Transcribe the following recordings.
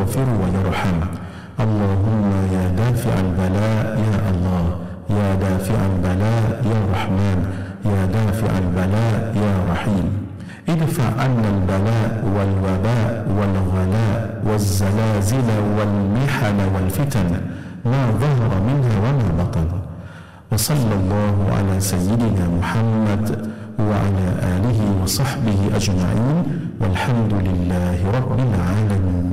يغفر ويرحم. اللهم يا دافع البلاء يا الله، يا دافع البلاء يا رحمن، يا دافع البلاء يا رحيم. ادفع عنا البلاء والوباء والغلاء والزلازل والمحن والفتن ما ظهر منها وما بطن. وصلى الله على سيدنا محمد وعلى آله وصحبه أجمعين والحمد لله رب العالمين.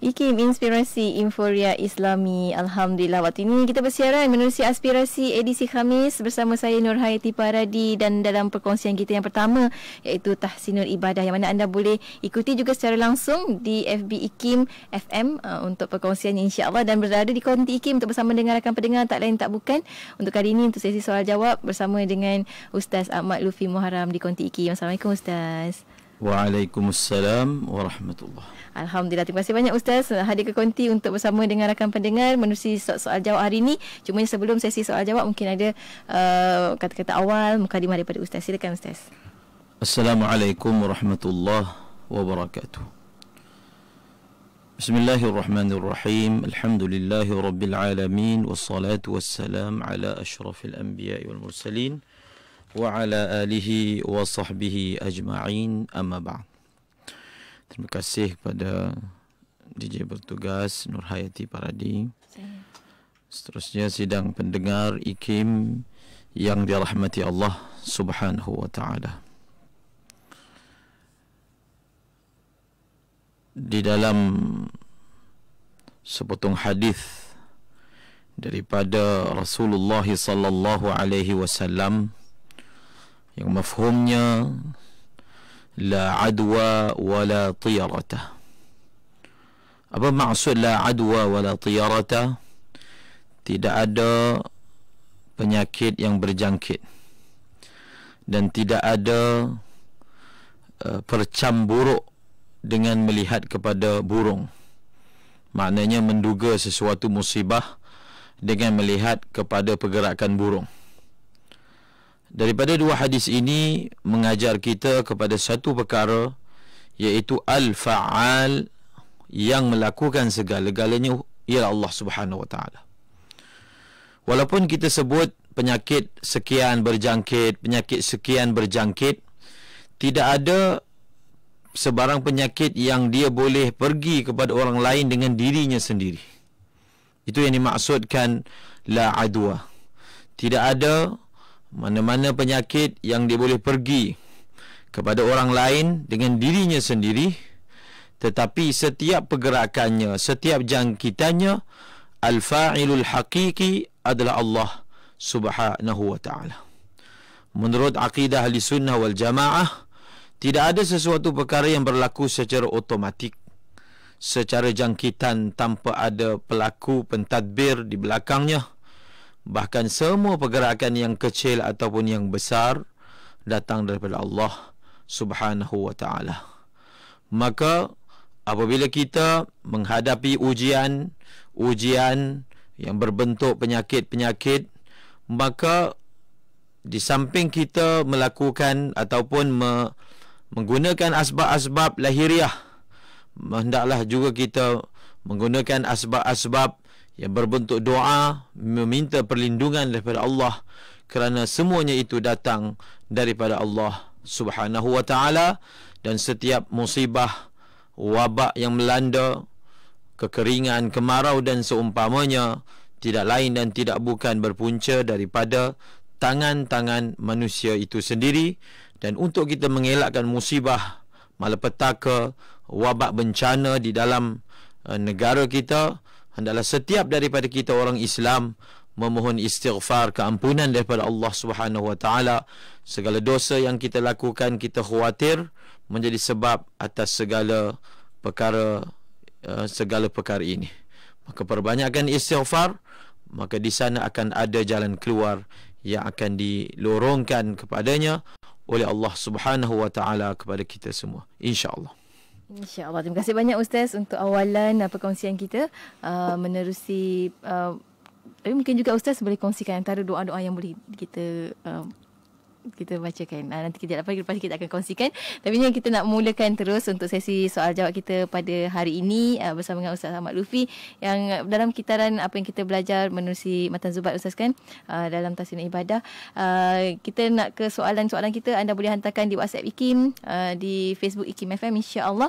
IKIM Inspirasi Inforia Islami. Alhamdulillah, waktu ini kita bersiaran menerusi Aspirasi edisi Khamis bersama saya Nurhayati Paradi, dan dalam perkongsian kita yang pertama iaitu Tahsinul Ibadah, yang mana anda boleh ikuti juga secara langsung di FB IKIM FM untuk perkongsiannya insya-Allah, dan berada di konti IKIM untuk bersama dengan rakan pendengar tak lain tak bukan untuk kali ini untuk sesi soal jawab bersama dengan Ustaz Ahmad Lutfi Muharram di konti IKIM. Assalamualaikum Ustaz. Waalaikumsalam warahmatullahi. Alhamdulillah, terima kasih banyak Ustaz hadir ke konti untuk bersama dengan rakan pendengar menerusi soal jawab hari ini. Cuma sebelum sesi soal jawab mungkin ada kata-kata awal mukadimah daripada Ustaz. Silakan Ustaz. Assalamualaikum warahmatullahi wabarakatuh. Bismillahirrahmanirrahim. Alhamdulillahi rabbil alamin, wassalatu wassalam ala asyrafil anbiya'i wal mursalin wa ala alihi wa sahbihi ajma'in, amma ba'd. Terima kasih kepada DJ bertugas Nurhayati Paradi. Seterusnya sidang pendengar IKIM yang dirahmati Allah Subhanahu wa taala. Di dalam sepotong hadis daripada Rasulullah sallallahu alaihi wasallam yang mafhumnya la adwa wala tiyarata. Apa maksud la adwa wala tiyarata? Tidak ada penyakit yang berjangkit dan tidak ada percamburuk dengan melihat kepada burung. Maknanya menduga sesuatu musibah dengan melihat kepada pergerakan burung. Daripada dua hadis ini mengajar kita kepada satu perkara, iaitu al-fa'al, yang melakukan segala-galanya ialah Allah Subhanahu wa taala. Walaupun kita sebut penyakit sekian berjangkit, penyakit sekian berjangkit, tidak ada sebarang penyakit yang dia boleh pergi kepada orang lain dengan dirinya sendiri. Itu yang dimaksudkan la adwa. Tidak ada mana-mana penyakit yang dia boleh pergi kepada orang lain dengan dirinya sendiri, tetapi setiap pergerakannya, setiap jangkitannya, al-fa'ilul haqiqi adalah Allah Subhanahu wa ta'ala. Menurut akidah ahli sunnah wal jamaah, tidak ada sesuatu perkara yang berlaku secara otomatik, secara jangkitan tanpa ada pelaku pentadbir di belakangnya. Bahkan semua pergerakan yang kecil ataupun yang besar datang daripada Allah Subhanahu wa ta'ala. Maka apabila kita menghadapi ujian yang berbentuk penyakit-penyakit, maka di samping kita melakukan ataupun menggunakan asbab-asbab lahiriah, hendaklah juga kita menggunakan asbab-asbab yang berbentuk doa, meminta perlindungan daripada Allah, kerana semuanya itu datang daripada Allah Subhanahu wa ta'ala. Dan setiap musibah, wabak yang melanda, kekeringan, kemarau dan seumpamanya, tidak lain dan tidak bukan berpunca daripada tangan-tangan manusia itu sendiri. Dan untuk kita mengelakkan musibah, malapetaka, wabak bencana di dalam negara kita, hendaklah setiap daripada kita orang Islam memohon istighfar, keampunan daripada Allah Subhanahu wa taala. Segala dosa yang kita lakukan, kita khawatir menjadi sebab atas segala perkara ini. Maka perbanyakkan istighfar, maka di sana akan ada jalan keluar yang akan dilorongkan kepadanya oleh Allah Subhanahu wa taala kepada kita semua, insya-Allah. InsyaAllah. Terima kasih banyak Ustaz untuk awalan perkongsian kita menerusi. Tapi mungkin juga Ustaz boleh kongsikan antara doa-doa yang boleh kita kita bacakan. Nanti kejap lepas kita akan kongsikan. Tapi ni kita nak mulakan terus untuk sesi soal jawab kita pada hari ini bersama dengan Ustaz Ahmad Lufi yang dalam kitaran apa yang kita belajar menerusi Matan Zubat Ustaz kan dalam Tahsinul Ibadah. Kita nak ke soalan-soalan kita. Anda boleh hantarkan di WhatsApp IKIM, di Facebook IKIM FM, insya-Allah.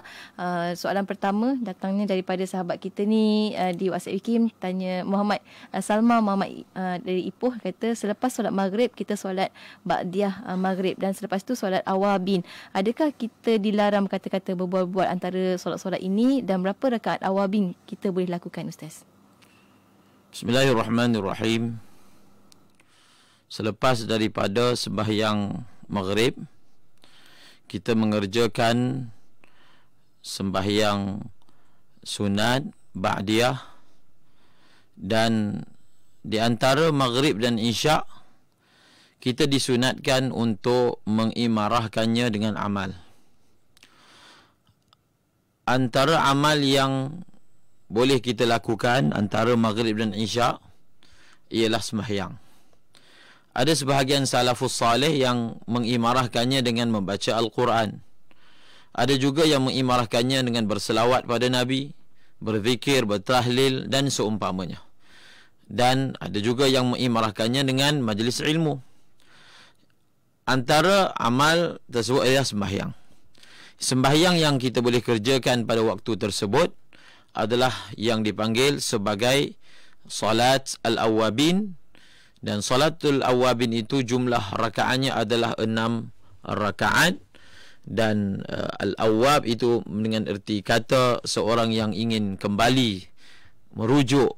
Soalan pertama datangnya daripada sahabat kita ni di WhatsApp IKIM, tanya Muhammad Salma Muhammad dari Ipoh, kata selepas solat maghrib kita solat ba'diyah maghrib dan selepas tu solat awabin. Adakah kita dilarang kata-kata berbual-bual antara solat-solat ini dan berapa rakaat awabin kita boleh lakukan Ustaz? Bismillahirrahmanirrahim. Selepas daripada sembahyang maghrib, kita mengerjakan sembahyang sunat ba'diyah, dan di antara maghrib dan isyak kita disunatkan untuk mengimarahkannya dengan amal. Antara amal yang boleh kita lakukan antara maghrib dan isyak ialah sembahyang. Ada sebahagian salafus salih yang mengimarahkannya dengan membaca Al-Quran. Ada juga yang mengimarahkannya dengan berselawat pada Nabi, berzikir, bertahlil dan seumpamanya. Dan ada juga yang mengimarahkannya dengan majlis ilmu. Antara amal tersebut adalah sembahyang. Sembahyang yang kita boleh kerjakan pada waktu tersebut adalah yang dipanggil sebagai solat al-awwabin, dan solatul awwabin itu jumlah rakaatnya adalah 6 rakaat, dan al-awwab itu dengan erti kata seorang yang ingin kembali merujuk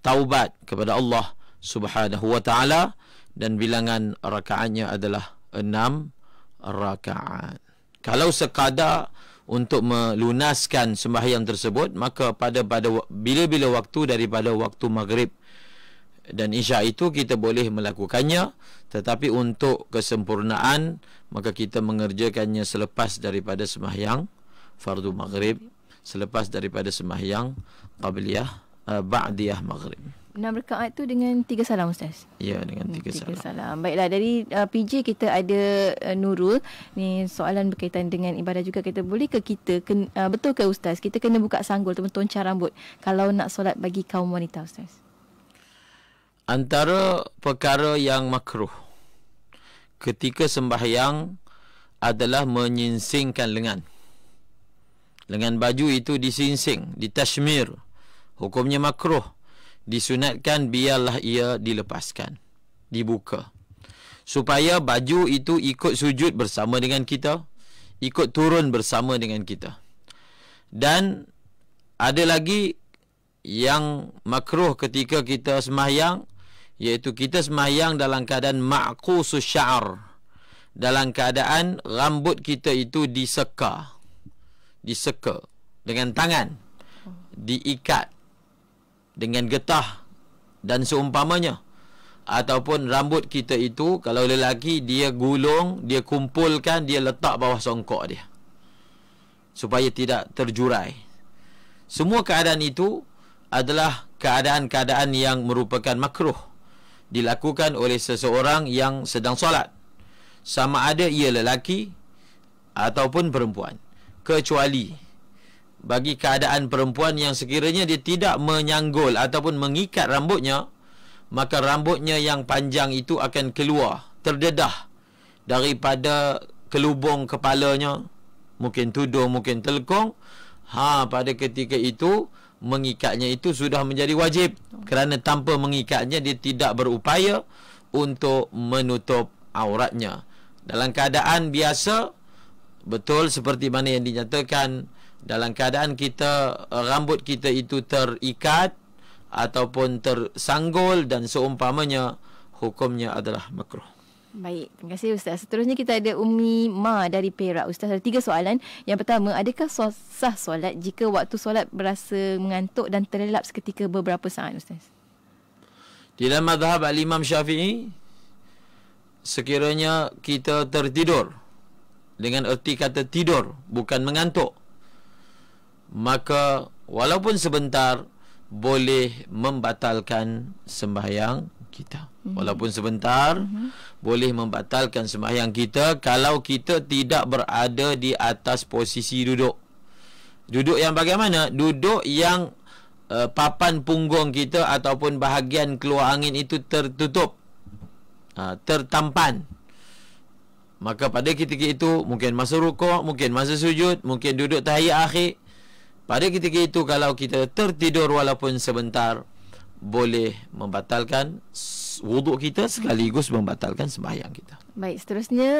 taubat kepada Allah Subhanahu wa taala, dan bilangan rakaatnya adalah 6 rakaat. Kalau sekadar untuk melunaskan sembahyang tersebut, maka pada bila-bila waktu daripada waktu maghrib dan isyak itu kita boleh melakukannya, tetapi untuk kesempurnaan maka kita mengerjakannya selepas daripada sembahyang fardu maghrib, selepas daripada sembahyang qabliyah ba'diyah maghrib. 6 rakaat tu dengan 3 salam Ustaz? Ya, dengan 3 salam. Baiklah, dari PJ kita ada Nurul. Ni soalan berkaitan dengan ibadah juga. Kita boleh ke kita, betul ke Ustaz, kita kena buka sanggul atau toncar rambut kalau nak solat bagi kaum wanita Ustaz? Antara perkara yang makruh ketika sembahyang adalah menyingsingkan lengan. Lengan baju itu disingsing, ditashmir. Hukumnya makruh. Disunatkan biarlah ia dilepaskan, dibuka, supaya baju itu ikut sujud bersama dengan kita, ikut turun bersama dengan kita. Dan ada lagi yang makruh ketika kita sembahyang, iaitu kita sembahyang dalam keadaan ma'qusus sya'r, dalam keadaan rambut kita itu diseka dengan tangan, diikat dengan getah dan seumpamanya, ataupun rambut kita itu kalau lelaki dia gulung, dia kumpulkan, dia letak bawah songkok dia supaya tidak terjurai. Semua keadaan itu adalah keadaan-keadaan yang merupakan makruh dilakukan oleh seseorang yang sedang solat, sama ada ia lelaki ataupun perempuan, kecuali bagi keadaan perempuan yang sekiranya dia tidak menyanggul ataupun mengikat rambutnya, maka rambutnya yang panjang itu akan keluar, terdedah daripada kelubung kepalanya, mungkin tudung, mungkin telekong. Pada ketika itu mengikatnya itu sudah menjadi wajib, kerana tanpa mengikatnya dia tidak berupaya untuk menutup auratnya. Dalam keadaan biasa, betul seperti mana yang dinyatakan, dalam keadaan kita rambut kita itu terikat ataupun tersanggul dan seumpamanya, hukumnya adalah makruh. Baik, terima kasih Ustaz. Seterusnya kita ada Umi Ma dari Perak. Ustaz, ada 3 soalan. Yang pertama, adakah sah solat jika waktu solat berasa mengantuk dan terlelap seketika beberapa saat Ustaz? Di dalam mazhab Al-Imam Syafi'i, sekiranya kita tertidur, dengan erti kata tidur, bukan mengantuk, maka walaupun sebentar boleh membatalkan sembahyang kita. walaupun sebentar, boleh membatalkan sembahyang kita kalau kita tidak berada di atas posisi duduk. Duduk yang bagaimana? Duduk yang papan punggung kita ataupun bahagian keluar angin itu tertutup, tertampan. Maka pada ketika itu, mungkin masa rukuk, mungkin masa sujud, mungkin duduk tahiyat akhir, pada ketika itu kalau kita tertidur walaupun sebentar, boleh membatalkan wuduk kita sekaligus membatalkan sembahyang kita. Baik, seterusnya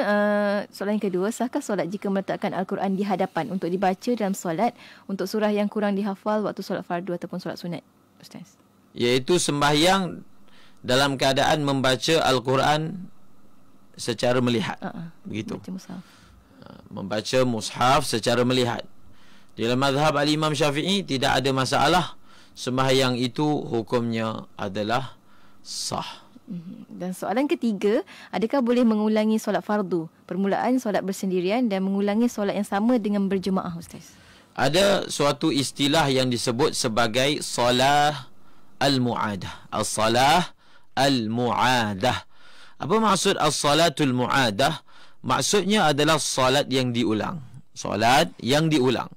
soalan yang kedua, sahkah solat jika meletakkan Al-Quran di hadapan untuk dibaca dalam solat untuk surah yang kurang dihafal waktu solat fardu ataupun solat sunat, Ustaz? Iaitu sembahyang dalam keadaan membaca Al-Quran secara melihat. Begitu. Membaca mushaf secara melihat. Di dalam mazhab Al-Imam Syafi'i tidak ada masalah, sembahyang itu hukumnya adalah sah. Dan soalan ketiga, adakah boleh mengulangi solat fardu, permulaan solat bersendirian dan mengulangi solat yang sama dengan berjemaah, Ustaz? Ada suatu istilah yang disebut sebagai salah al-mu'adah. As-salah al-mu'adah. Apa maksud as-salatul mu'adah? Maksudnya adalah solat yang diulang. Solat yang diulang.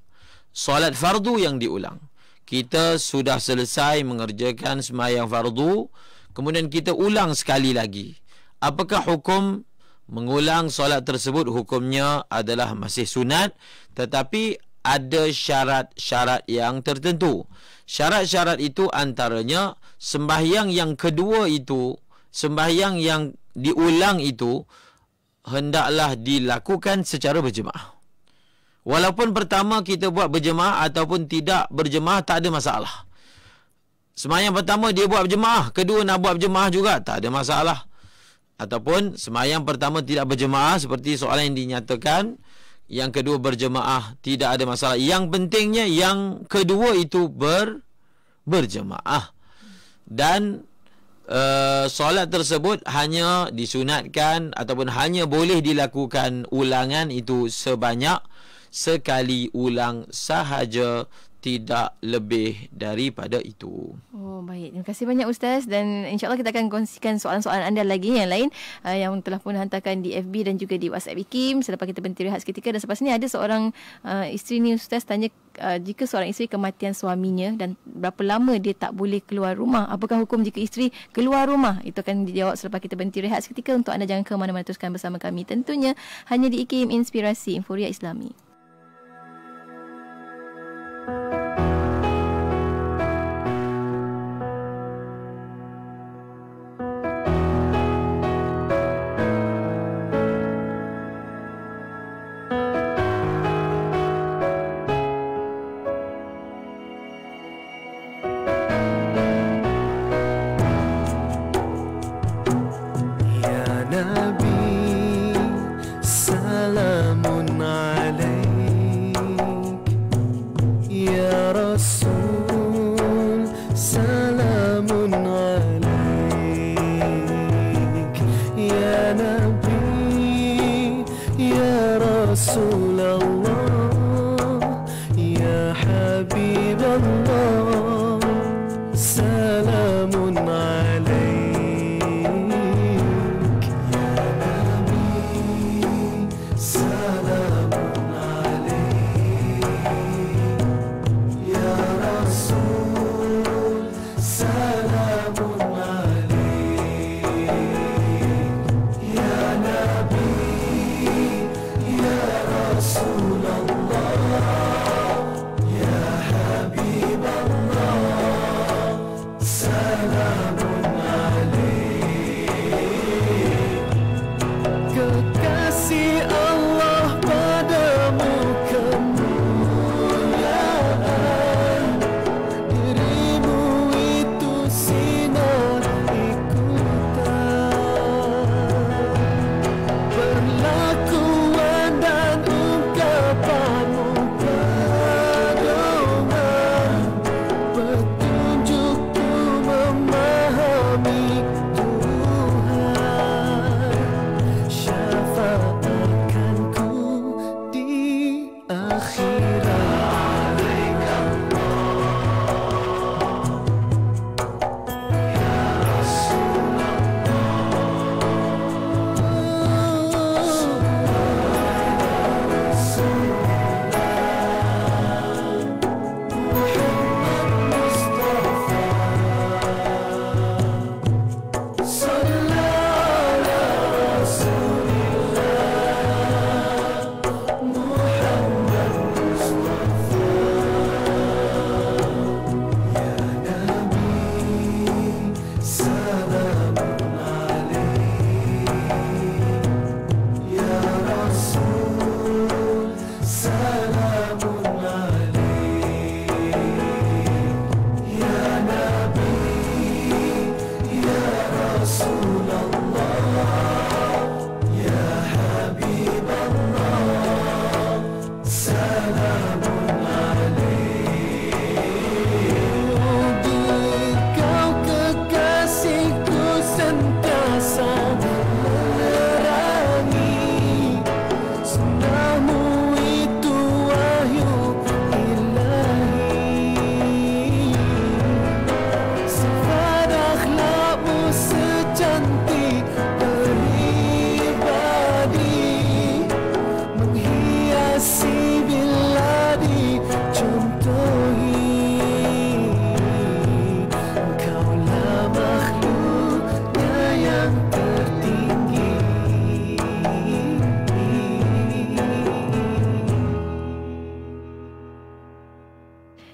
Solat fardu yang diulang. Kita sudah selesai mengerjakan sembahyang fardu, kemudian kita ulang sekali lagi. Apakah hukum mengulang solat tersebut? Hukumnya adalah masih sunat, tetapi ada syarat-syarat yang tertentu. Syarat-syarat itu antaranya sembahyang yang kedua itu, sembahyang yang diulang itu hendaklah dilakukan secara berjemaah. Walaupun pertama kita buat berjemaah ataupun tidak berjemaah, tak ada masalah. Sembahyang pertama dia buat berjemaah, kedua nak buat berjemaah juga, tak ada masalah. Ataupun sembahyang pertama tidak berjemaah seperti soalan yang dinyatakan, yang kedua berjemaah, tidak ada masalah. Yang pentingnya yang kedua itu berjemaah. Dan solat tersebut hanya disunatkan ataupun hanya boleh dilakukan ulangan itu sebanyak sekali ulang sahaja, tidak lebih daripada itu. Oh, baik. Terima kasih banyak, Ustaz. Dan insyaAllah kita akan kongsikan soalan-soalan anda lagi yang lain yang telah pun hantarkan di FB dan juga di WhatsApp IKIM selepas kita berhenti rehat seketika. Dan selepas ni ada seorang isteri ni, Ustaz, tanya jika seorang isteri kematian suaminya dan berapa lama dia tak boleh keluar rumah, apakah hukum jika isteri keluar rumah? Itu akan dijawab selepas kita berhenti rehat seketika. Untuk anda jangan ke mana-mana, teruskan bersama kami tentunya hanya di IKIM Inspirasi Inforia Islami.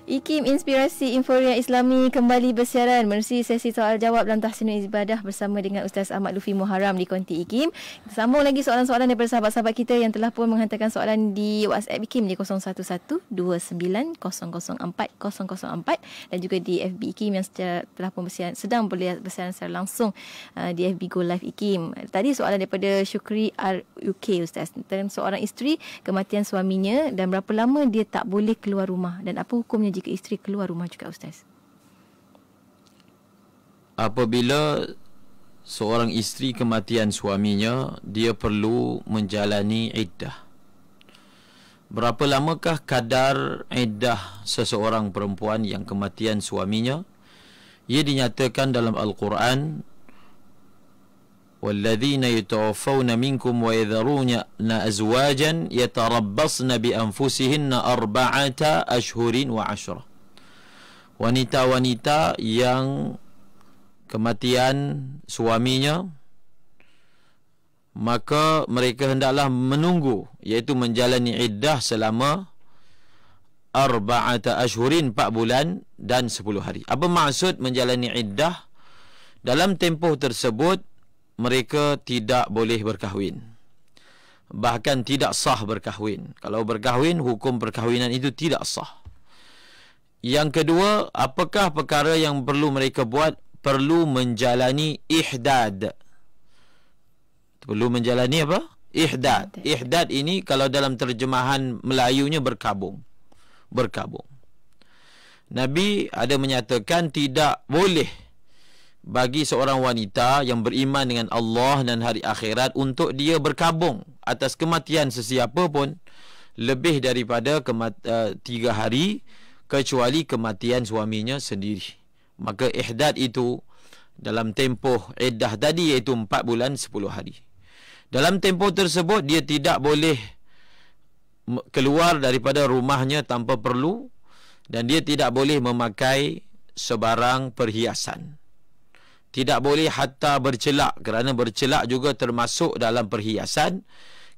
IKIM Inspirasi Inforia Islami kembali bersiaran menerusi sesi soal jawab dalam Tahsinul Ibadah bersama dengan Ustaz Ahmad Lufi Muharram di Konti IKIM. Kita sambung lagi soalan-soalan daripada sahabat-sahabat kita yang telah pun menghantarkan soalan di WhatsApp IKIM di 0112900404 dan juga di FB IKIM yang telah pun sedang bersiaran secara langsung di FB Go Live IKIM. Tadi soalan daripada Syukri RUK Ustaz tentang seorang isteri kematian suaminya dan berapa lama dia tak boleh keluar rumah dan apa hukumnya jika isteri keluar rumah juga Ustaz? Apabila seorang isteri kematian suaminya, dia perlu menjalani iddah. Berapa lamakah kadar iddah seseorang perempuan yang kematian suaminya? Ia dinyatakan dalam Al-Quran, وَالَّذِينَ يَتَوَفَّوْنَ مِنْكُمْ وَيَذَرُونَ أَزْوَاجًا يَتَرَبَّصْنَ بِأَنفُسِهِنَّ 4 أَشْهُرٍ وَعَشْرًا. Wanita-wanita yang kematian suaminya, maka mereka hendaklah menunggu, iaitu menjalani iddah selama 4 ashhurin, 4 bulan dan 10 hari. Apa maksud menjalani iddah? Dalam tempoh tersebut mereka tidak boleh berkahwin, bahkan tidak sah berkahwin. Kalau berkahwin, hukum perkahwinan itu tidak sah. Yang kedua, apakah perkara yang perlu mereka buat? Perlu menjalani ihdad. Perlu menjalani apa? Ihdad. Ihdad ini kalau dalam terjemahan Melayunya berkabung. Berkabung. Nabi ada menyatakan tidak boleh bagi seorang wanita yang beriman dengan Allah dan hari akhirat untuk dia berkabung atas kematian sesiapa pun lebih daripada 3 hari, kecuali kematian suaminya sendiri. Maka ihdad itu dalam tempoh iddah tadi iaitu 4 bulan 10 hari. Dalam tempoh tersebut dia tidak boleh keluar daripada rumahnya tanpa perlu, dan dia tidak boleh memakai sebarang perhiasan. Tidak boleh hatta bercelak, kerana bercelak juga termasuk dalam perhiasan,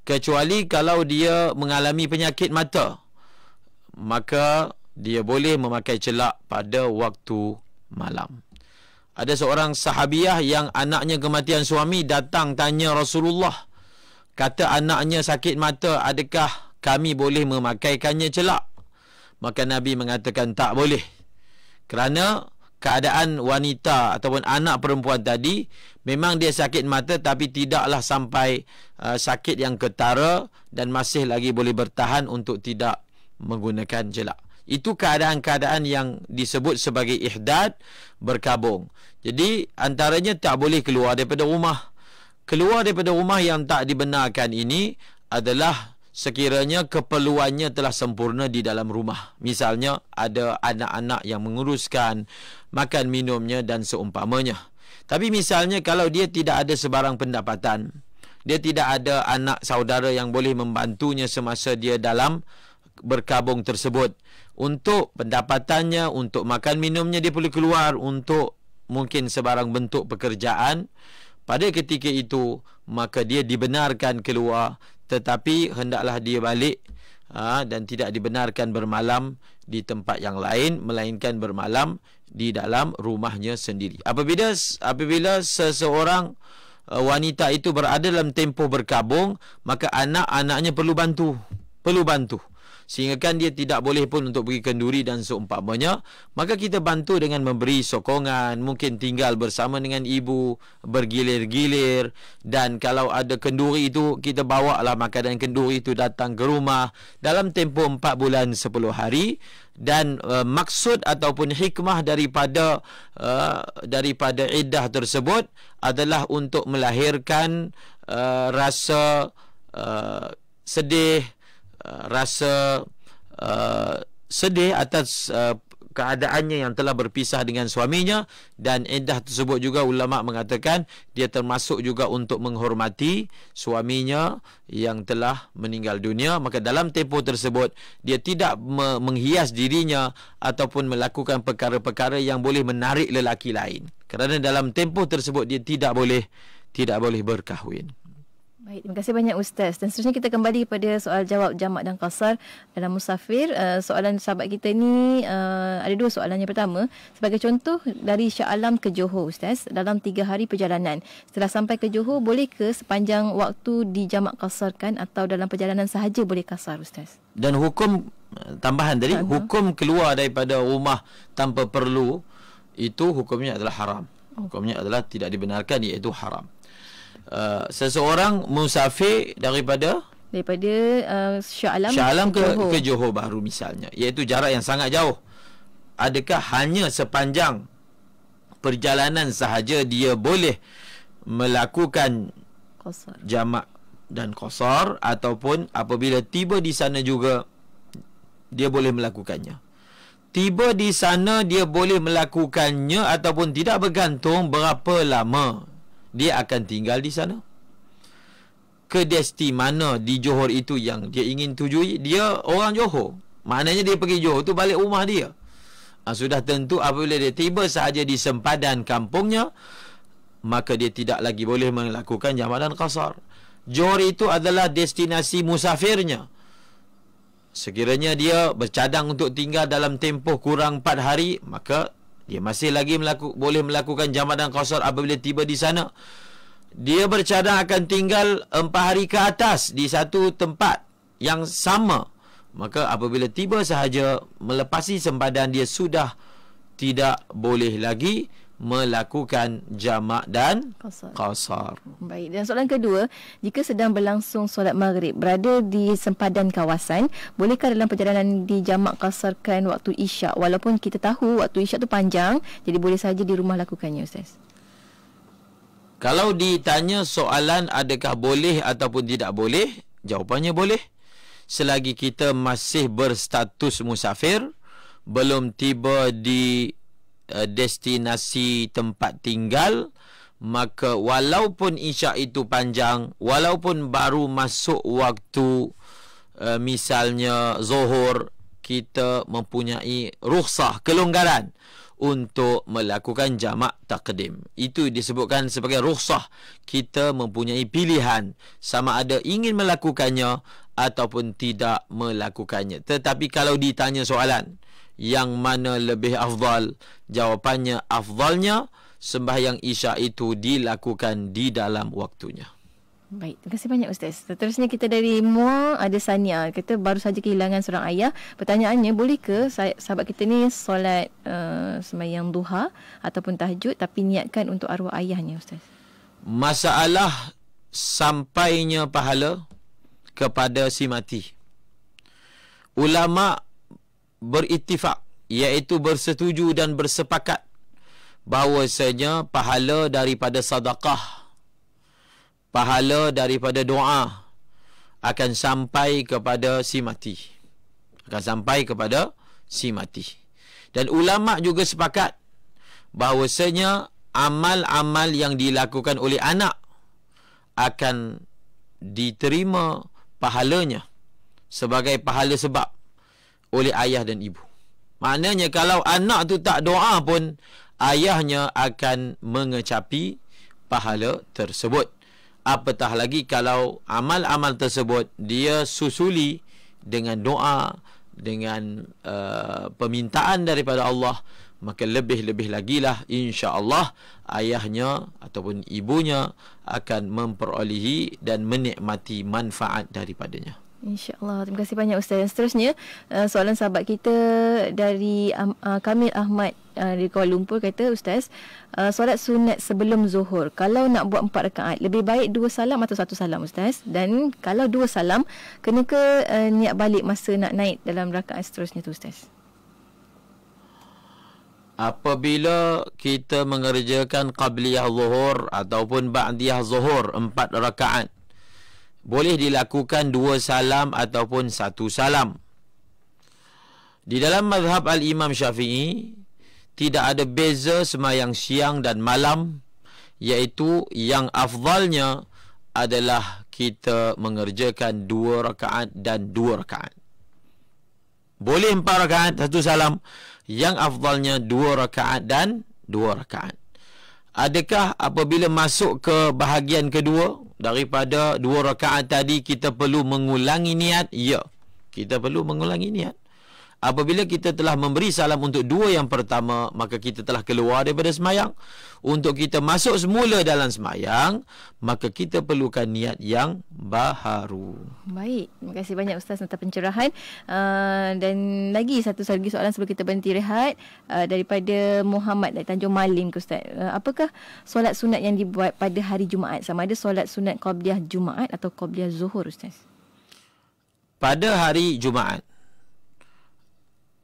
kecuali kalau dia mengalami penyakit mata, maka dia boleh memakai celak pada waktu malam. Ada seorang sahabiah yang anaknya kematian suami datang tanya Rasulullah, kata anaknya sakit mata, adakah kami boleh memakaikannya celak? Maka Nabi mengatakan tak boleh, kerana keadaan wanita ataupun anak perempuan tadi memang dia sakit mata, tapi tidaklah sampai sakit yang ketara dan masih lagi boleh bertahan untuk tidak menggunakan celak. Itu keadaan-keadaan yang disebut sebagai ihdad, berkabung. Jadi antaranya tak boleh keluar daripada rumah. Keluar daripada rumah yang tak dibenarkan ini adalah sekiranya keperluannya telah sempurna di dalam rumah. Misalnya ada anak-anak yang menguruskan makan minumnya dan seumpamanya. Tapi misalnya kalau dia tidak ada sebarang pendapatan, dia tidak ada anak saudara yang boleh membantunya semasa dia dalam berkabung tersebut, untuk pendapatannya, untuk makan minumnya dia perlu keluar untuk mungkin sebarang bentuk pekerjaan, pada ketika itu maka dia dibenarkan keluar, tetapi hendaklah dia balik dan tidak dibenarkan bermalam di tempat yang lain, melainkan bermalam di dalam rumahnya sendiri. Apabila seseorang wanita itu berada dalam tempoh berkabung, maka anak-anaknya perlu bantu. sehingga kan dia tidak boleh pun untuk pergi kenduri dan seumpamanya, maka kita bantu dengan memberi sokongan, mungkin tinggal bersama dengan ibu, bergilir-gilir, dan kalau ada kenduri itu kita bawa lah makanan kenduri itu datang ke rumah dalam tempoh 4 bulan 10 hari. Dan maksud ataupun hikmah daripada iddah tersebut adalah untuk melahirkan rasa sedih, rasa sedih atas keadaannya yang telah berpisah dengan suaminya. Dan iddah tersebut juga ulama mengatakan dia termasuk juga untuk menghormati suaminya yang telah meninggal dunia. Maka dalam tempoh tersebut dia tidak menghias dirinya ataupun melakukan perkara-perkara yang boleh menarik lelaki lain, kerana dalam tempoh tersebut dia tidak boleh berkahwin. Baik, terima kasih banyak Ustaz. Dan seterusnya kita kembali kepada soal jawab jamak dan qasar dalam musafir. Soalan sahabat kita ni ada 2 soalan. Yang pertama, sebagai contoh dari Shah Alam ke Johor Ustaz, dalam 3 hari perjalanan. Setelah sampai ke Johor, boleh ke sepanjang waktu dijamak qasarkan atau dalam perjalanan sahaja boleh qasar Ustaz? Dan hukum tambahan tadi, hukum keluar daripada rumah tanpa perlu, itu hukumnya adalah haram. Hukumnya adalah tidak dibenarkan, iaitu haram. Seseorang musafir daripada Shah Alam ke Johor Bahru misalnya, iaitu jarak yang sangat jauh, adakah hanya sepanjang perjalanan sahaja dia boleh melakukan jamak dan qasar, ataupun apabila tiba di sana juga dia boleh melakukannya? Tiba di sana dia boleh melakukannya ataupun tidak, bergantung berapa lama dia akan tinggal di sana. Ke destinasi mana di Johor itu yang dia ingin tujui. Dia orang Johor, maknanya dia pergi Johor tu balik rumah dia. Sudah tentu apabila dia tiba sahaja di sempadan kampungnya, maka dia tidak lagi boleh melakukan jamak dan qasar. Johor itu adalah destinasi musafirnya. Sekiranya dia bercadang untuk tinggal dalam tempoh kurang 4 hari, maka dia masih lagi boleh melakukan jamak dan qasar apabila tiba di sana. Dia bercadang akan tinggal 4 hari ke atas di satu tempat yang sama, maka apabila tiba sahaja melepasi sempadan, dia sudah tidak boleh lagi melakukan jamak dan qasar. Baik, dan soalan kedua, jika sedang berlangsung solat maghrib, berada di sempadan kawasan, bolehkah dalam perjalanan dijamak qasarkan waktu isyak, walaupun kita tahu waktu isyak tu panjang, jadi boleh saja di rumah lakukannya Ustaz? Kalau ditanya soalan adakah boleh ataupun tidak boleh, jawapannya boleh. Selagi kita masih berstatus musafir, belum tiba di destinasi tempat tinggal, maka walaupun isyak itu panjang, walaupun baru masuk waktu misalnya zuhur, kita mempunyai rukhsah, kelonggaran untuk melakukan jamak taqdim. Itu disebutkan sebagai rukhsah. Kita mempunyai pilihan sama ada ingin melakukannya ataupun tidak melakukannya. Tetapi kalau ditanya soalan yang mana lebih afdal, jawapannya afdalnya sembahyang isyak itu dilakukan di dalam waktunya. Baik, terima kasih banyak Ustaz. Seterusnya kita dari Mua ada Sania, kata baru saja kehilangan seorang ayah. Pertanyaannya, boleh ke sahabat kita ni solat sembahyang duha ataupun tahajud tapi niatkan untuk arwah ayahnya Ustaz? Masalah sampainya pahala kepada si mati, ulama berittifaq, iaitu bersetuju dan bersepakat bahawasanya pahala daripada sedekah, pahala daripada doa akan sampai kepada si mati. Akan sampai kepada si mati. Dan ulama juga sepakat bahawasanya amal-amal yang dilakukan oleh anak akan diterima pahalanya sebagai pahala sebab oleh ayah dan ibu. Maknanya kalau anak tu tak doa pun, ayahnya akan mengecapi pahala tersebut. Apatah lagi kalau amal-amal tersebut dia susuli dengan doa, dengan permintaan daripada Allah, maka lebih-lebih lagilah insya-Allah ayahnya ataupun ibunya akan memperolehi dan menikmati manfaat daripadanya. InsyaAllah. Terima kasih banyak Ustaz. Dan seterusnya, soalan sahabat kita dari Kamil Ahmad di Kuala Lumpur kata, Ustaz, solat sunat sebelum zuhur, kalau nak buat 4 rakaat, lebih baik 2 salam atau 1 salam Ustaz? Dan kalau 2 salam, kena ke niat balik masa nak naik dalam rakaat seterusnya tu Ustaz? Apabila kita mengerjakan qabliyah zuhur ataupun ba'diyah zuhur 4 rakaat, boleh dilakukan 2 salam ataupun 1 salam. Di dalam mazhab Al-Imam Syafi'i, tidak ada beza semayang siang dan malam, iaitu yang afdalnya adalah kita mengerjakan 2 rakaat dan 2 rakaat. Boleh 4 rakaat, 1 salam. Yang afdalnya 2 rakaat dan 2 rakaat. Adakah apabila masuk ke bahagian kedua daripada 2 rakaat tadi kita perlu mengulangi niat? Ya, kita perlu mengulangi niat. Apabila kita telah memberi salam untuk 2 yang pertama, maka kita telah keluar daripada semayang. Untuk kita masuk semula dalam semayang, maka kita perlukan niat yang baharu. Baik, terima kasih banyak Ustaz atas pencerahan. Dan lagi satu lagi soalan sebelum kita berhenti rehat, daripada Muhammad dari Tanjung Malim ke Ustaz. Apakah solat sunat yang dibuat pada hari Jumaat? Sama ada solat sunat qabliyah Jumaat atau qabliyah Zuhur Ustaz? Pada hari Jumaat,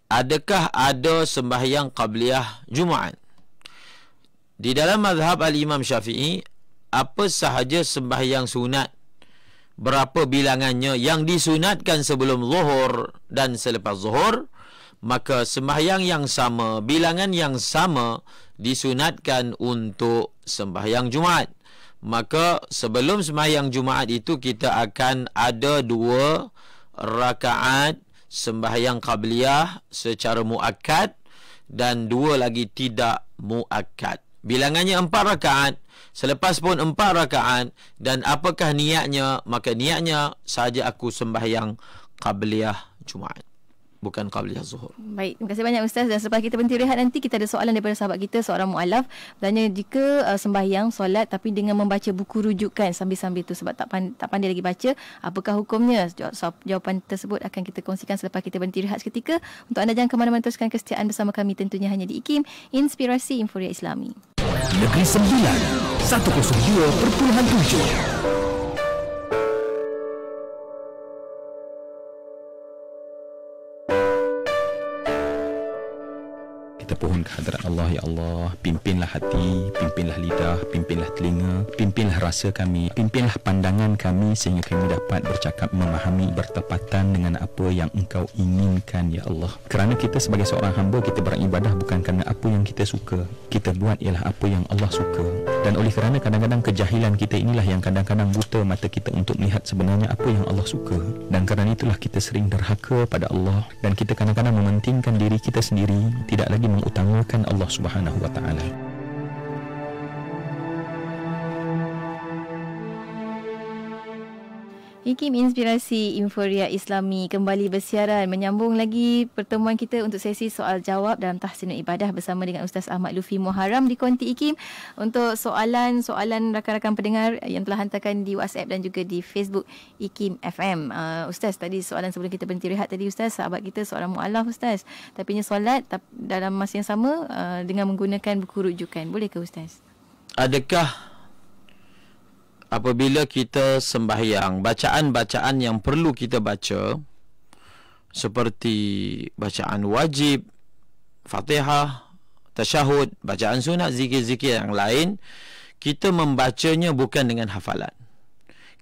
adakah ada sembahyang qabliyah Jumaat? Di dalam mazhab Al-Imam Syafi'i, apa sahaja sembahyang sunat, berapa bilangannya yang disunatkan sebelum zuhur dan selepas zuhur, maka sembahyang yang sama, bilangan yang sama disunatkan untuk sembahyang Jumaat. Maka sebelum sembahyang Jumaat itu kita akan ada 2 rakaat sembahyang qabliyah secara muakkad dan 2 lagi tidak muakkad. Bilangannya 4 rakaat, selepas pun 4 rakaat, dan apakah niatnya? Maka niatnya saja aku sembahyang qabliyah Jumaat, bukan qabliyah zuhur. Baik, terima kasih banyak Ustaz. Dan selepas kita berhenti rehat nanti, kita ada soalan daripada sahabat kita, seorang mu'alaf. Tanya, jika sembahyang solat tapi dengan membaca buku rujukan sambil-sambil tu sebab tak pandai lagi baca, apakah hukumnya? Jawapan tersebut akan kita kongsikan selepas kita berhenti rehat seketika. Untuk anda jangan ke mana-mana, teruskan kesetiaan bersama kami tentunya hanya di IKIM, Inspirasi Inforia Islami. Negeri Sembilan 102.7. Kita pohon kehadrat Allah, ya Allah, pimpinlah hati, pimpinlah lidah, pimpinlah telinga, pimpinlah rasa kami, pimpinlah pandangan kami sehingga kami dapat bercakap, memahami, bertepatan dengan apa yang Engkau inginkan, ya Allah. Kerana kita sebagai seorang hamba, kita beribadah bukan kerana apa yang kita suka, kita buat ialah apa yang Allah suka. Dan oleh kerana kadang-kadang kejahilan kita inilah yang kadang-kadang buta mata kita untuk melihat sebenarnya apa yang Allah suka. Dan kerana itulah kita sering derhaka pada Allah, dan kita kadang-kadang mementingkan diri kita sendiri, tidak lagi mengutamakan Allah Subhanahu wa taala. IKIM Inspirasi Inforia Islami kembali bersiaran, menyambung lagi pertemuan kita untuk sesi soal jawab dalam Tahsinul Ibadah bersama dengan Ustaz Ahmad Lufi Muharram di konti IKIM. Untuk soalan rakan-rakan pendengar yang telah hantarkan di WhatsApp dan juga di Facebook IKIM FM. Ustaz, tadi soalan sebelum kita berhenti rehat tadi Ustaz, sahabat kita seorang mu'alaf Ustaz, tapi solat dalam masa yang sama dengan menggunakan buku rujukan. Boleh ke Ustaz? Adakah apabila kita sembahyang, bacaan-bacaan yang perlu kita baca seperti bacaan wajib, Fatihah, tasyahud, bacaan sunat, zikir-zikir yang lain, kita membacanya bukan dengan hafalan.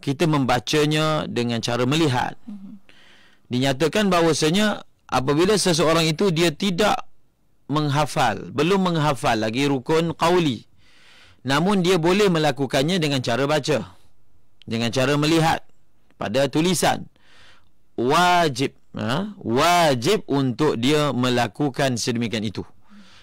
Kita membacanya dengan cara melihat. Dinyatakan bahawasanya apabila seseorang itu dia tidak menghafal, belum menghafal lagi rukun qauli, namun dia boleh melakukannya dengan cara baca, dengan cara melihat pada tulisan. Wajib untuk dia melakukan sedemikian itu,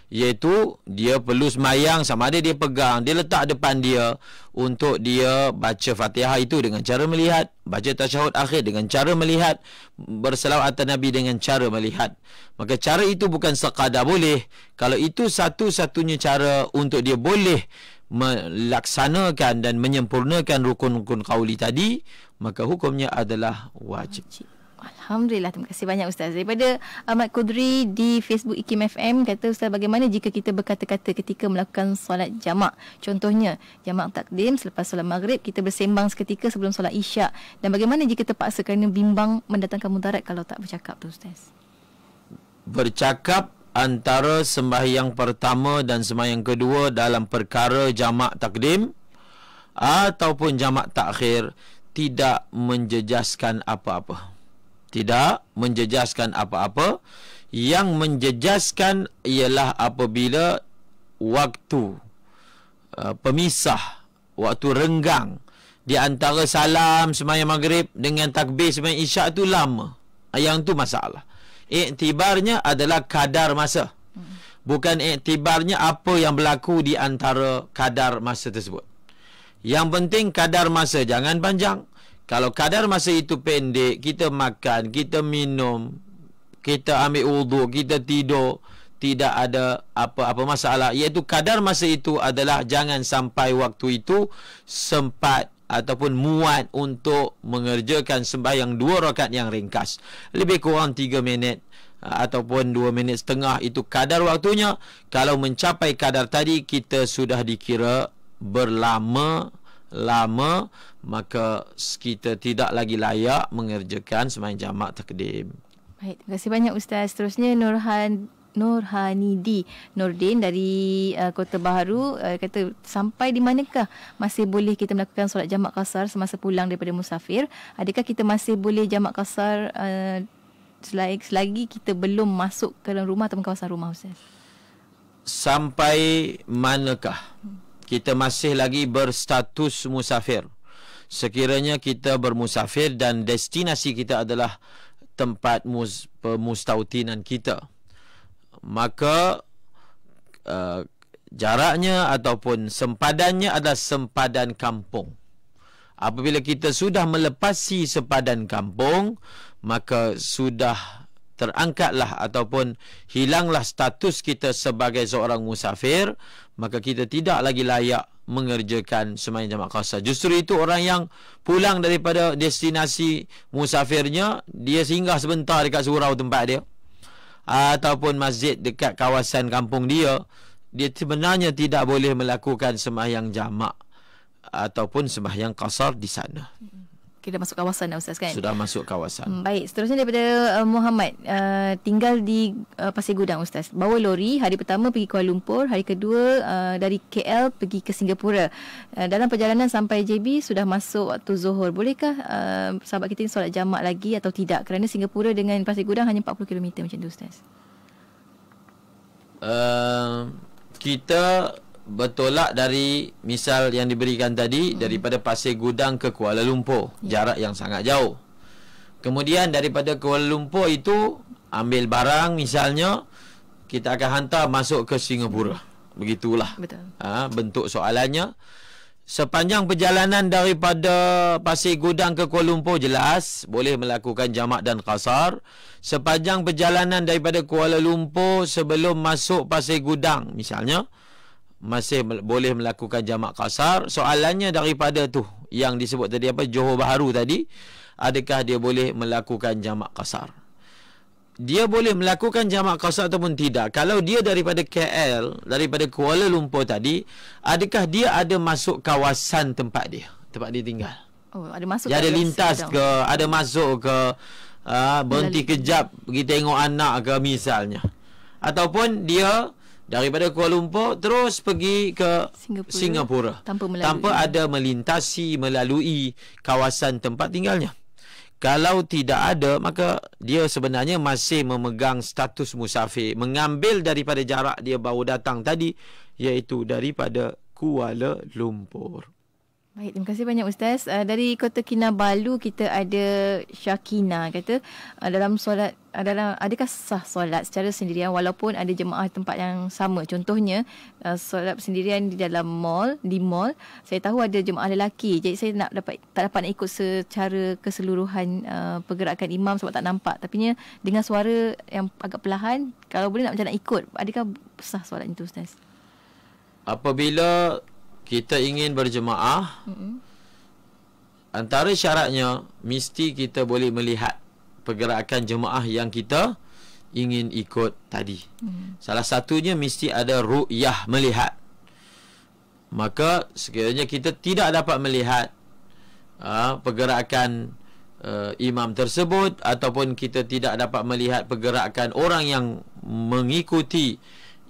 iaitu dia perlu semayang, sama ada dia pegang, dia letak depan dia untuk dia baca Fatihah itu dengan cara melihat, baca tasyahud akhir dengan cara melihat, berselawat atas Nabi dengan cara melihat. Maka cara itu bukan sekadar boleh. Kalau itu satu-satunya cara untuk dia boleh melaksanakan dan menyempurnakan rukun-rukun qauli tadi, maka hukumnya adalah wajib. Alhamdulillah, terima kasih banyak Ustaz. Daripada Ahmad Kudri di Facebook IKIM FM, kata Ustaz, bagaimana jika kita berkata-kata ketika melakukan solat jamak? Contohnya, jamak takdim selepas solat maghrib, kita bersembang seketika sebelum solat isyak. Dan bagaimana jika terpaksa kerana bimbang mendatangkan mudarat kalau tak bercakap tu Ustaz? Bercakap antara sembahyang pertama dan sembahyang kedua dalam perkara jamak takdim ataupun jamak takhir tidak menjejaskan apa-apa. Tidak menjejaskan apa-apa. Yang menjejaskan ialah apabila waktu pemisah, waktu renggang di antara salam sembahyang maghrib dengan takbir sembahyang isyak tu lama. Yang tu masalah. Iktibarnya adalah kadar masa. Bukan iktibarnya apa yang berlaku di antara kadar masa tersebut. Yang penting kadar masa jangan panjang. Kalau kadar masa itu pendek, kita makan, kita minum, kita ambil wuduk, kita tidur, tidak ada apa-apa masalah. Iaitu kadar masa itu adalah jangan sampai waktu itu sempat ataupun muat untuk mengerjakan sembahyang 2 rakaat yang ringkas. Lebih kurang 3 minit ataupun 2 minit setengah itu kadar waktunya. Kalau mencapai kadar tadi, kita sudah dikira berlama-lama, maka kita tidak lagi layak mengerjakan sembahyang jamak takdim. Baik, terima kasih banyak Ustaz. Seterusnya Nurhanidi Nordin dari Kota Baharu kata, sampai di manakah masih boleh kita melakukan solat jamak qasar semasa pulang daripada musafir? Adakah kita masih boleh jamak qasar selagi kita belum masuk ke dalam rumah atau kawasan rumah Ustaz? Sampai manakah kita masih lagi berstatus musafir? Sekiranya kita bermusafir dan destinasi kita adalah tempat pemustautinan kita, maka jaraknya ataupun sempadannya adalah sempadan kampung. Apabila kita sudah melepasi sempadan kampung, maka sudah terangkatlah ataupun hilanglah status kita sebagai seorang musafir, maka kita tidak lagi layak mengerjakan sembahyang jamak qasar. Justru itu orang yang pulang daripada destinasi musafirnya, dia singgah sebentar dekat surau tempat dia ataupun masjid dekat kawasan kampung dia, dia sebenarnya tidak boleh melakukan sembahyang jamak ataupun sembahyang qasar di sana. Kita masuk kawasan dah Ustaz kan? Sudah masuk kawasan. Baik, seterusnya daripada Muhammad, tinggal di Pasir Gudang Ustaz. Bawa lori, hari pertama pergi Kuala Lumpur, hari kedua dari KL pergi ke Singapura. Dalam perjalanan sampai JB sudah masuk waktu Zuhur. Bolehkah sahabat kita solat jamak lagi atau tidak? Kerana Singapura dengan Pasir Gudang hanya 40 km macam tu Ustaz. Kita bertolak dari misal yang diberikan tadi, daripada Pasir Gudang ke Kuala Lumpur, jarak yang sangat jauh. Kemudian daripada Kuala Lumpur itu ambil barang misalnya, kita akan hantar masuk ke Singapura. Begitulah. Betul. Bentuk soalannya. Sepanjang perjalanan daripada Pasir Gudang ke Kuala Lumpur, jelas boleh melakukan jamak dan qasar. Sepanjang perjalanan daripada Kuala Lumpur sebelum masuk Pasir Gudang misalnya, masih boleh melakukan jamak qasar. Soalannya daripada tu yang disebut tadi apa, Johor Bahru tadi, adakah dia boleh melakukan jamak qasar? Dia boleh melakukan jamak qasar ataupun tidak. Kalau dia daripada KL, daripada Kuala Lumpur tadi, adakah dia ada masuk kawasan tempat dia tinggal? Oh, ada masuk. Dia ada lintas ke, ada masuk ke, berhenti kejap pergi tengok anak ke misalnya, ataupun dia daripada Kuala Lumpur terus pergi ke Singapura tanpa ada melintasi, melalui kawasan tempat tinggalnya. Kalau tidak ada, maka dia sebenarnya masih memegang status musafir, mengambil daripada jarak dia baru datang tadi, iaitu daripada Kuala Lumpur. Baik, terima kasih banyak Ustaz. Dari Kota Kinabalu kita ada Syakina kata, dalam solat adakah sah solat secara sendirian walaupun ada jemaah tempat yang sama? Contohnya solat sendirian di dalam mall, saya tahu ada jemaah lelaki, jadi saya tak dapat nak ikut secara keseluruhan pergerakan imam sebab tak nampak, tapi dengan suara yang agak perlahan, kalau boleh nak macam nak ikut, adakah sah solat itu Ustaz? Apabila kita ingin berjemaah, antara syaratnya mesti kita boleh melihat pergerakan jemaah yang kita ingin ikut tadi. Salah satunya mesti ada ru'yah, melihat. Maka sekiranya kita tidak dapat melihat pergerakan imam tersebut, ataupun kita tidak dapat melihat pergerakan orang yang mengikuti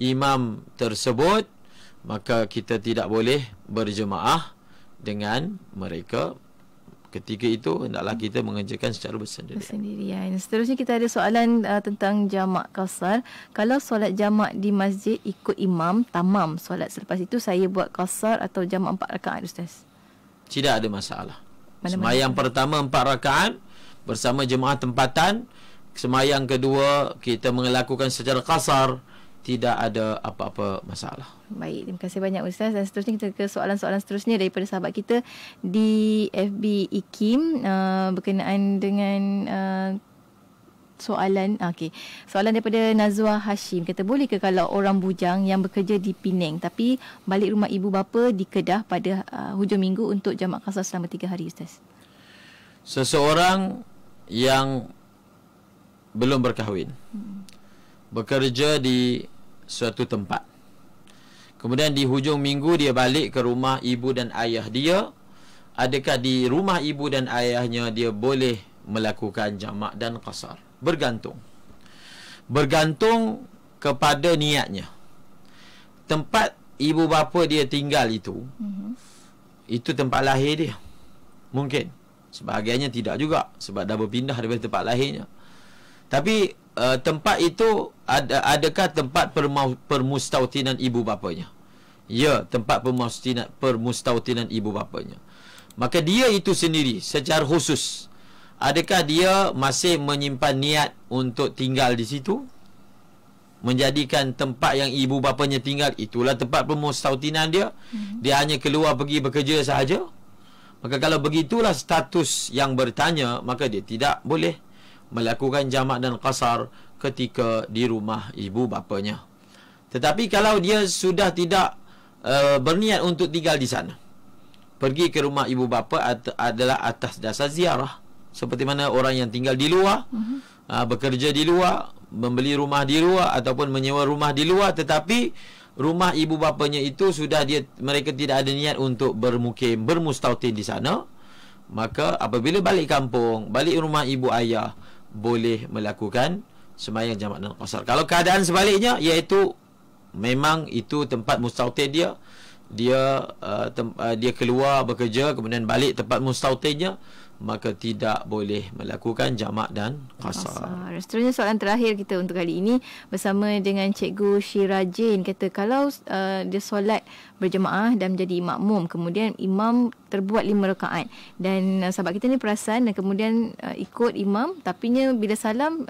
imam tersebut, maka kita tidak boleh berjemaah dengan mereka. Ketika itu hendaklah kita mengerjakan secara bersendirian. Seterusnya kita ada soalan tentang jamak qasar. Kalau solat jamak di masjid ikut imam, tamam. Solat selepas itu saya buat qasar atau jamak 4 rakaat, Ustaz? Tidak ada masalah. Semayang pertama 4 rakaat bersama jemaah tempatan. Semayang kedua kita melakukan secara qasar, tidak ada apa-apa masalah. Baik, terima kasih banyak Ustaz. Dan seterusnya kita ke soalan-soalan seterusnya daripada sahabat kita di FB IKIM berkenaan dengan soalan. Soalan daripada Nazwa Hashim. Kata, boleh ke kalau orang bujang yang bekerja di Penang tapi balik rumah ibu bapa di Kedah pada hujung minggu untuk jamak qasar selama 3 hari, Ustaz? Seseorang yang belum berkahwin, bekerja di suatu tempat, kemudian di hujung minggu dia balik ke rumah ibu dan ayah dia, adakah di rumah ibu dan ayahnya dia boleh melakukan jamak dan qasar? Bergantung kepada niatnya. Tempat ibu bapa dia tinggal itu tempat lahir dia. Mungkin sebahagiannya tidak juga, sebab dah berpindah daripada tempat lahirnya. Tapi tempat itu adakah tempat permustautinan ibu bapanya? Ya, tempat permustautinan ibu bapanya. Maka dia itu sendiri secara khusus, adakah dia masih menyimpan niat untuk tinggal di situ? Menjadikan tempat yang ibu bapanya tinggal itulah tempat permustautinan dia. Dia hanya keluar pergi bekerja sahaja. Maka kalau begitulah status yang bertanya, maka dia tidak boleh melakukan jamak dan qasar ketika di rumah ibu bapanya. Tetapi kalau dia sudah tidak berniat untuk tinggal di sana, pergi ke rumah ibu bapa adalah atas dasar ziarah, seperti mana orang yang tinggal di luar, bekerja di luar, membeli rumah di luar ataupun menyewa rumah di luar, tetapi rumah ibu bapanya itu sudah mereka tidak ada niat untuk bermukim, bermustautin di sana, maka apabila balik kampung, balik rumah ibu ayah, boleh melakukan sembahyang jamak dan qasar. Kalau keadaan sebaliknya, iaitu memang itu tempat mustautin dia keluar bekerja kemudian balik tempat mustautinnya, maka tidak boleh melakukan jamak dan qasar. Seterusnya soalan terakhir kita untuk kali ini bersama dengan Cikgu Syirajin. Kata, kalau dia solat berjemaah dan menjadi makmum, kemudian imam terbuat 5 rakaat dan sahabat kita ni perasan dan kemudian ikut imam, tapinya bila salam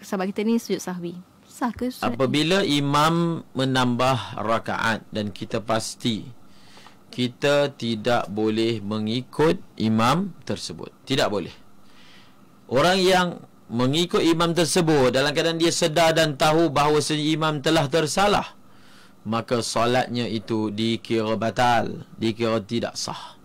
sahabat kita ni sujud sahwi. Sah ke solat? Apabila imam menambah rakaat dan kita pasti kita tidak boleh mengikut imam tersebut. Tidak boleh. Orang yang mengikut imam tersebut dalam keadaan dia sedar dan tahu bahawa imam telah tersalah, maka solatnya itu dikira batal, dikira tidak sah.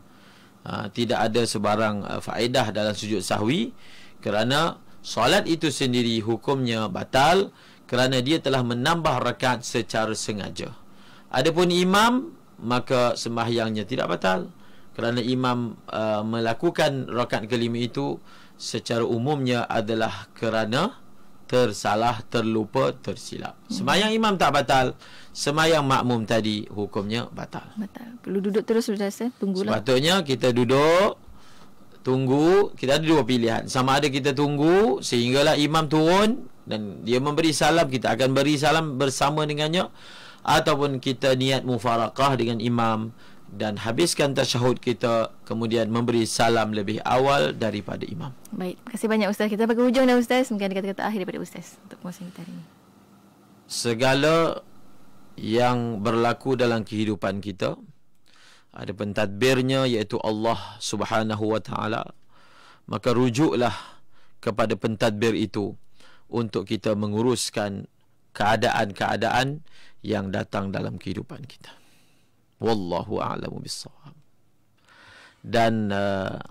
Tidak ada sebarang faedah dalam sujud sahwi, kerana solat itu sendiri hukumnya batal kerana dia telah menambah rakaat secara sengaja. Adapun imam, maka sembahyangnya tidak batal kerana imam melakukan rakaat kelima itu secara umumnya adalah kerana tersalah, terlupa, tersilap. Sembahyang imam tak batal, sembahyang makmum tadi hukumnya batal. Perlu duduk terus, Ustaz, tunggulah. Sepatutnya kita duduk, tunggu. Kita ada 2 pilihan. Sama ada kita tunggu sehinggalah imam turun dan dia memberi salam, kita akan beri salam bersama dengannya, ataupun kita niat mufaraqah dengan imam dan habiskan tasyahud kita, kemudian memberi salam lebih awal daripada imam. Baik, terima kasih banyak Ustaz. Kita bagi hujung dah, Ustaz. Mungkin ada kata-kata akhir daripada Ustaz untuk perkongsian kita hari ini. Segala yang berlaku dalam kehidupan kita ada pentadbirnya, iaitu Allah Subhanahu wa taala. Maka rujuklah kepada pentadbir itu untuk kita menguruskan keadaan-keadaan yang datang dalam kehidupan kita. Wallahu a'lamu bissawab. Dan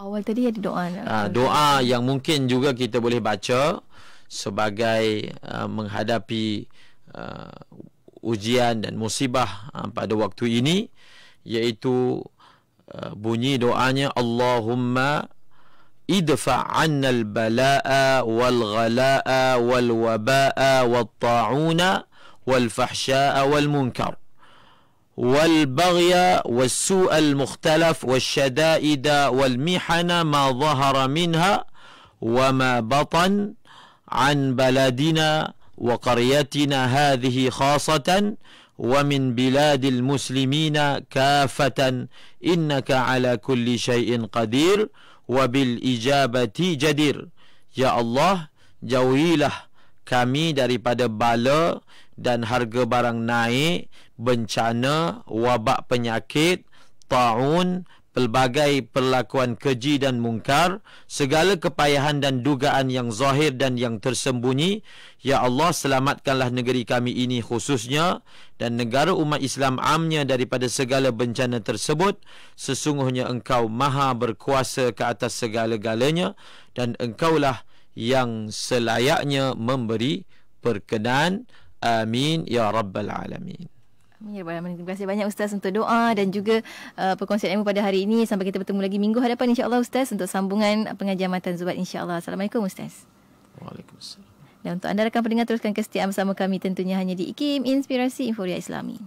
awal tadi ada doa. Doa yang mungkin juga kita boleh baca sebagai menghadapi ujian dan musibah pada waktu ini, iaitu bunyi doanya, Allahumma idfa' 'anna al-bala'a wal-ghala'a wal-waba'a wat-ta'una wal-fahsya'a wal-munkar wal-baghya was-su'a al-mukhtalaf wash-shada'ida wal-mihana ma dhahara minha wa ma batan 'an baladina wa qaryatina hadhihi khasatan wa min biladil muslimina kafatan innaka ala kulli syai'in qadir wa bil ijabati jadir. Ya Allah, jauhilah kami daripada bala dan harga barang naik, bencana, wabak penyakit, ta'un, pelbagai perlakuan keji dan mungkar, segala kepayahan dan dugaan yang zahir dan yang tersembunyi. Ya Allah, selamatkanlah negeri kami ini khususnya dan negara umat Islam amnya daripada segala bencana tersebut. Sesungguhnya Engkau maha berkuasa ke atas segala-galanya dan Engkaulah yang selayaknya memberi perkenan. Amin ya Rabbal Alamin. Ya, terima kasih banyak Ustaz untuk doa dan juga perkongsian ilmu pada hari ini. Sampai kita bertemu lagi minggu hadapan insya-Allah Ustaz untuk sambungan pengajian Matan Zubat insya-Allah. Assalamualaikum Ustaz. Waalaikumsalam. Dan untuk anda rakan pendengar, teruskan kesetiaan bersama kami tentunya hanya di IKIM Inspirasi Inforia Islami.